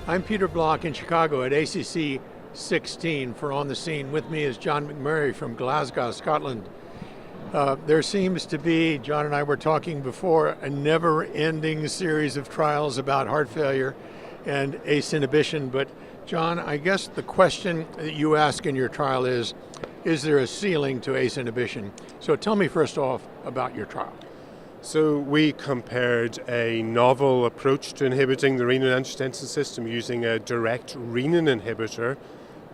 I'm Peter Block in Chicago at ACC.16 for On the Scene. With me is John McMurray from Glasgow, Scotland. There seems to be, John and I were talking before, a never-ending series of trials about heart failure and ACE inhibition. But John, I guess the question that you ask in your trial is there a ceiling to ACE inhibition? So tell me first off about your trial. So we compared a novel approach to inhibiting the renin-angiotensin system using a direct renin inhibitor,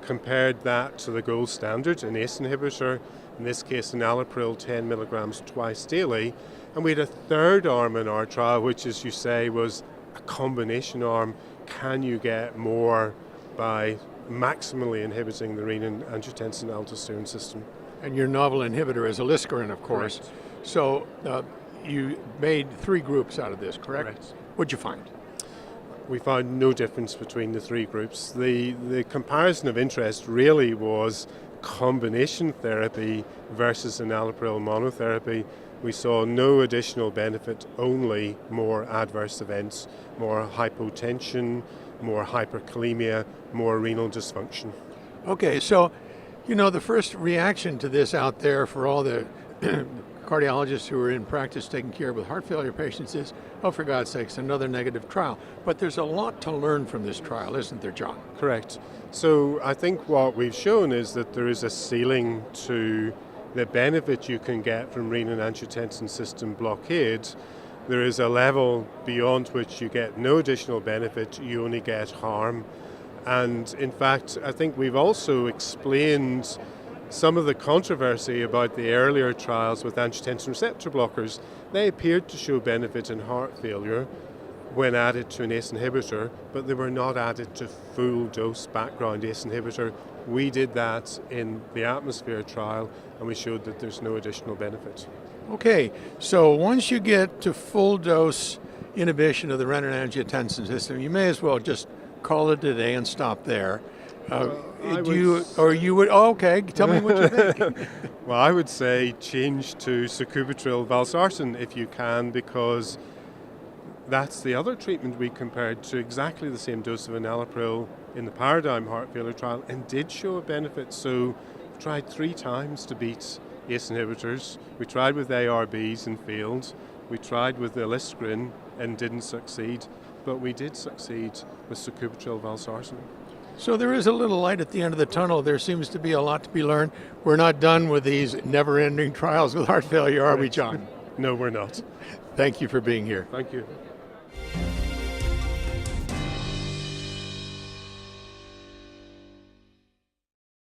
compared that to the gold standard, an ACE inhibitor, in this case enalapril 10 milligrams twice daily, and we had a third arm in our trial, which, as you say, was a combination arm. Can you get more by maximally inhibiting the renin-angiotensin-aldosterone system? And your novel inhibitor is aliskiren, of course. Correct. So you made three groups out of this, correct? Correct. What'd you find? We found no difference between the three groups. The comparison of interest really was combination therapy versus enalapril monotherapy. We saw no additional benefit, only more adverse events, more hypotension, more hyperkalemia, more renal dysfunction. Okay, so the first reaction to this out there for all the cardiologists who are in practice taking care of heart failure patients is, oh, for God's sakes, another negative trial. But there's a lot to learn from this trial, isn't there, John? Correct. So I think what we've shown is that there is a ceiling to the benefit you can get from renin-angiotensin system blockade. There is a level beyond which you get no additional benefit, you only get harm. And in fact, I think we've also explained some of the controversy about the earlier trials with angiotensin receptor blockers. They appeared to show benefit in heart failure when added to an ACE inhibitor, but they were not added to full dose background ACE inhibitor. We did that in the Atmosphere trial, and we showed that there's no additional benefit. Okay, so once you get to full dose inhibition of the renin-angiotensin system, you may as well just call it a day and stop there. Okay, tell me what you think. Well, I would say change to sacubitril valsartan if you can, because that's the other treatment we compared to exactly the same dose of enalapril in the Paradigm heart failure trial and did show a benefit. So we tried 3 times to beat ACE inhibitors. We tried with ARBs and failed. We tried with aliskiren and didn't succeed, but we did succeed with sacubitril valsartan. So there is a little light at the end of the tunnel. There seems to be a lot to be learned. We're not done with these never-ending trials with heart failure, are we, John? No, we're not. Thank you for being here. Thank you.